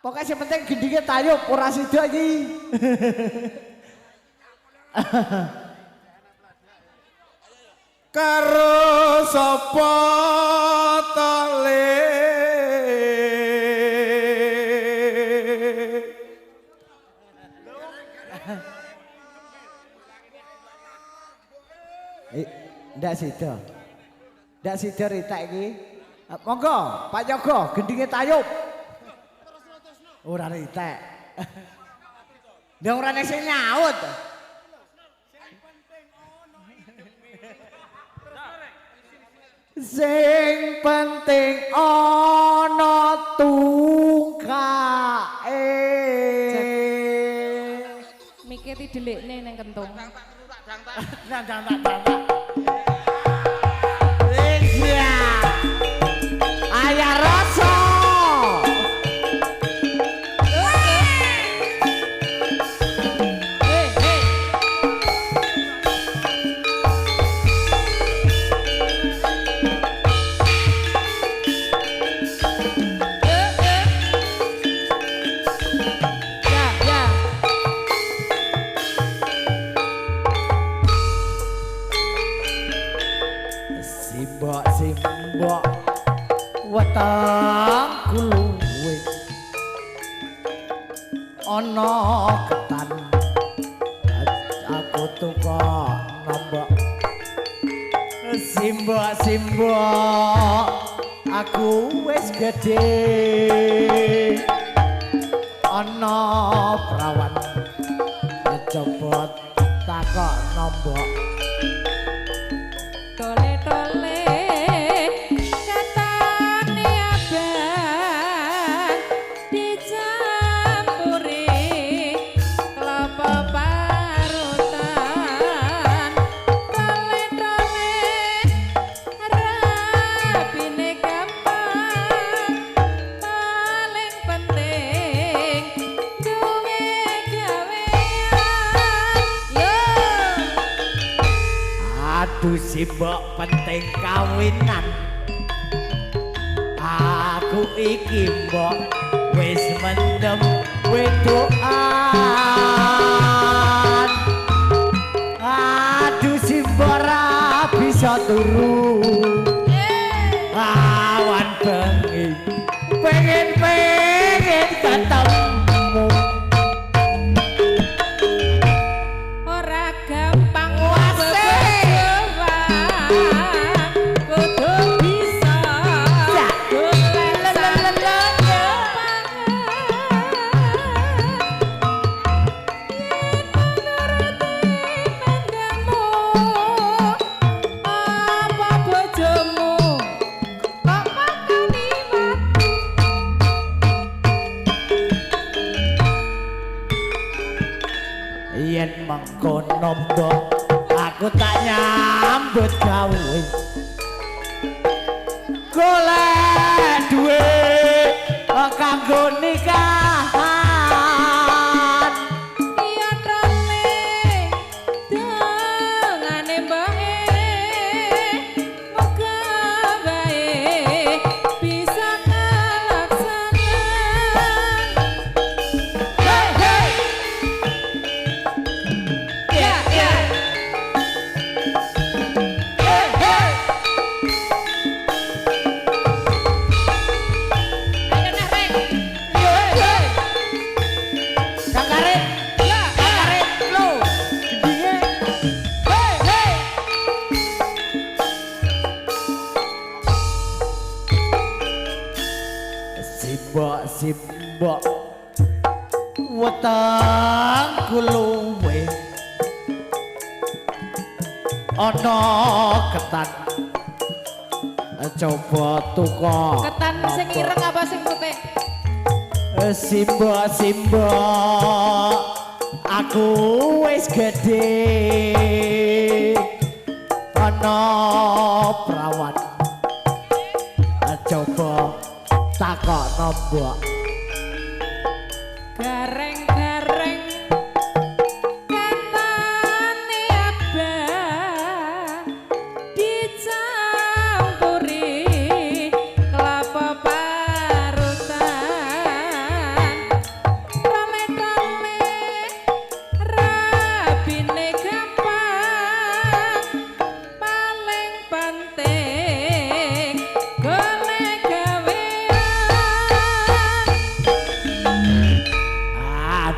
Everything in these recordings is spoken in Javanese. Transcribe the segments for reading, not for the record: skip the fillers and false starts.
Pokoknya yang penting gendingnya tayub, ora sida iki. Karo sapa tole ndak sida. Ndak sida ritak iki. Monggo, Pak Yogo, gendingnya tayub. Ora ritek. Ndang ora nek sing nyaut. Sing penting ana tungkae. Mikir didelikne nang kentung. Dang. Iya. Ayah rasa. Simbok weteng kuluwe ana ketan aku tuku nombok simbok aku wis gedhe ana prawan coba takok nombok Tole-tole katane abang dicampuri kelapa parutan tole-tole rapine gampang paling penting duwe gawean yo. Aduh simbok penting kawinan. Aku iki mbok wis mendem wedokan. Aduh simbok ra bisa turu. Awan bengi pengen ketemu. Ora gampang kudu bisa golek salendang apa bojomu kok makani watu Yen mengkono mbok aku tak nyambut gawe golek duit kanggo nikahan iya tole dongane mbae moga bae bisa kalaksanan hey ya ya hey ayo nah rek hey Kakarit ya Kakarit lo gendinge hey simbok weteng kuluwe ana ketan coba tuku ketan sing ireng apa sing putih simbok aku wis gedhe ana prawan coba takok nombok gareng-gareng katane abang dicampuri kelapa parutan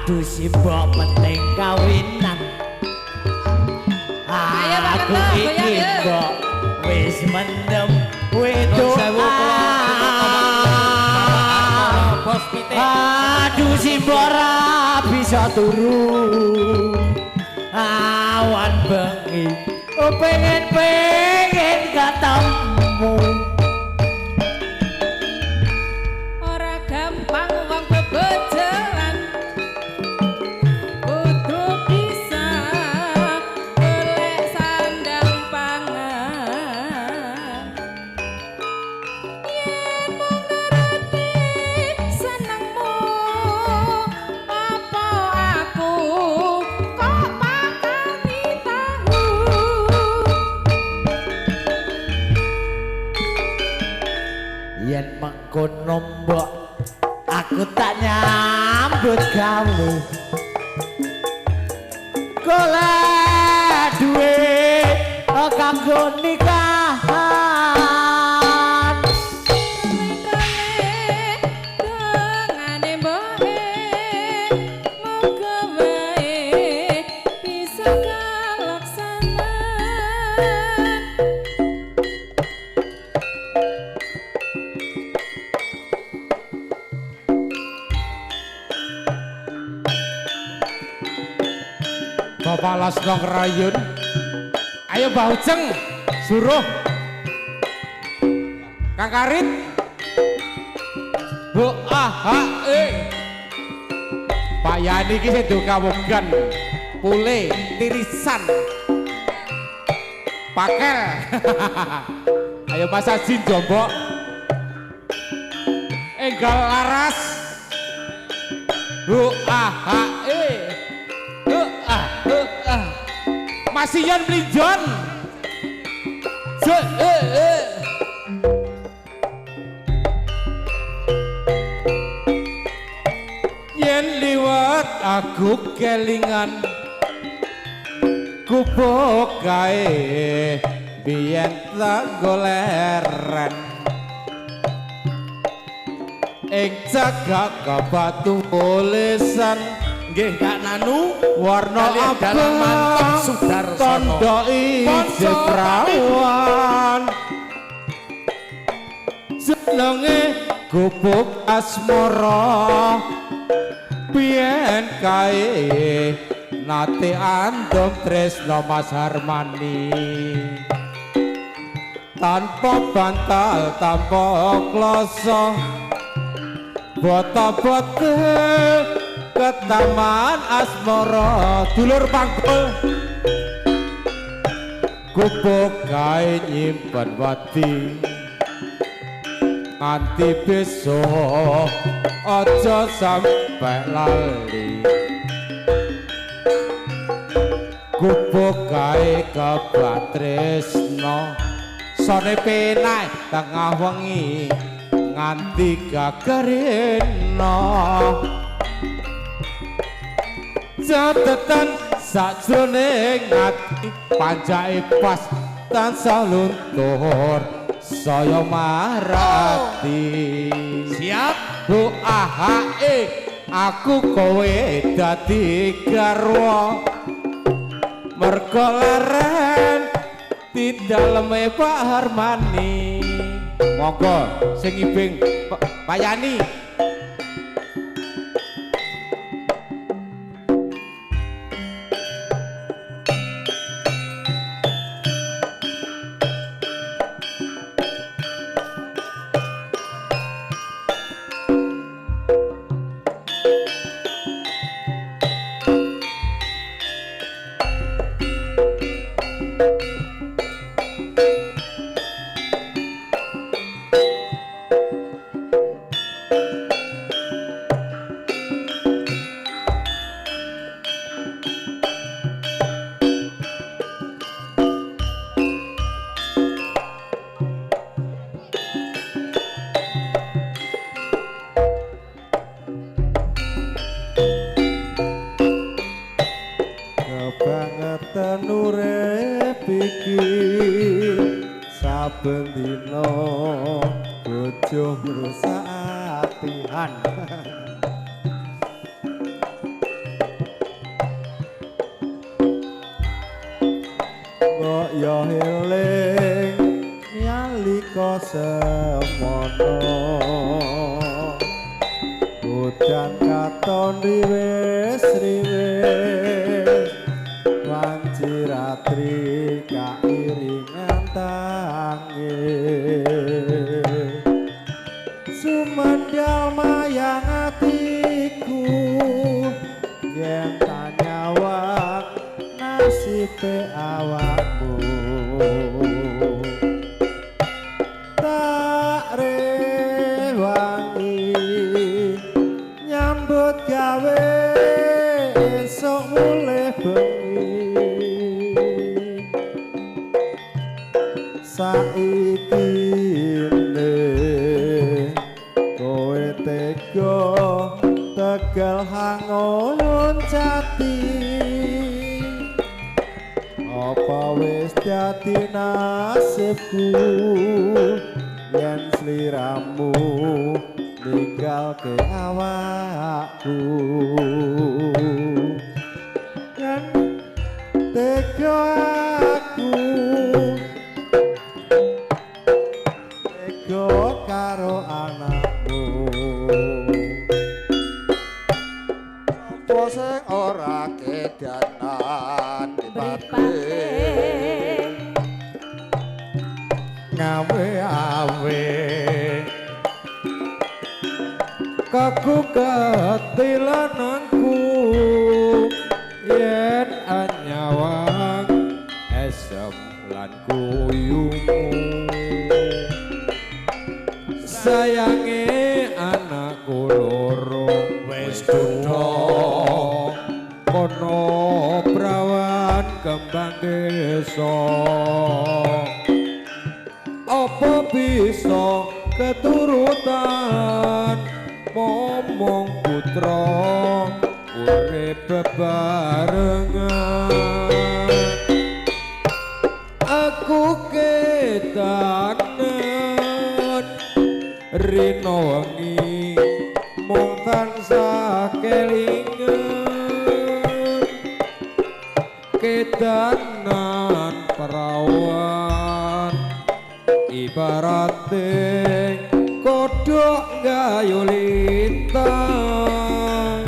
Aduh si mbok penting kawinan. Ayo Pak Aku Kerto, iki goyang, yuk. mbok wis mendem wedok. Bos pitik. Aduh si mbok ra bisa turu. Awan bengi pengen ketemu. Ora gampang wong bebojoan. Kudu bisa golek sandang pangan. Yen mung nuruti senengmu, apa aku kok pakani tahu. Yen mengkono mbok aku tak nyambut gawe. Golek duit kanggo nikahan. Dongane mboke muga wae bisa kalaksanan. Bapak Lasno Kerayun. Ayo Mbah Ujeng, suruh Kang Karit. Bu Pak Yani ki sedo kawogan pule tirisan pakel. Ayo Mas Ajin Jombok enggal laras. Bu Masian Blinjon. Yen liwat aku kelingan kubuk kae biyen tak goleren ing cagak kabatu tulisan Nggih Kak Nanu warna kalian dalam mantap abang Sudarsono. tondo isi prawan jenenge gubuk asmara biyen kae nate andom tresno Mas Harmani tanpa bantal tanpa kloso bota-bota ke taman asmara dulur pangkul gubuk kae nyimpen wati nganti besok aja sampai lali gubuk kae kebak tresno sore penak tengah wengi nganti gagareno catatan sajroning ati panjake pas tansah luntur saya marati Siap. Bu aku kowe dadi garwa mergo leren di daleme Pak Harmani monggo sing ibing Pak Yani. Kebangetan urip iki saben dina bojo rusak atihan kok yo eling nalika semono hujan katon riwes wanci ratri kairingan tangis sumendal mayang atiku yen tanyawak nasibe awakmu tak rewangi nyambut gawe esok mulai bengi saiki kowe tega tegal hangon jati apa wis dadi nasibku yen sliramu ninggalke awakku yen tega aku tega karo anakmu apa sing ora kedanan ngawe-awe kaku ketilananku yen anyawang esem lan kuyumu sayange anakku loro wis duda kono prawan kembang desa apa bisa keturutan momong putra urip bebarengan aku ketanen rino wengi mung tansah kelingan kedanan perawan ibarate kodhok gayulintang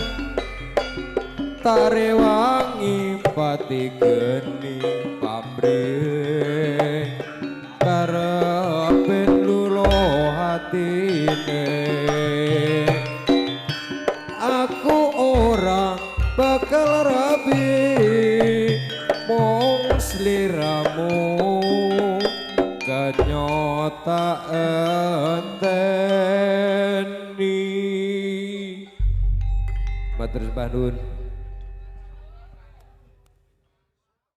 tarewangi pati geni pamrih karepe lulo hatine aku ora bakal rabi mong sliramu kenyota enteni matur nuwun.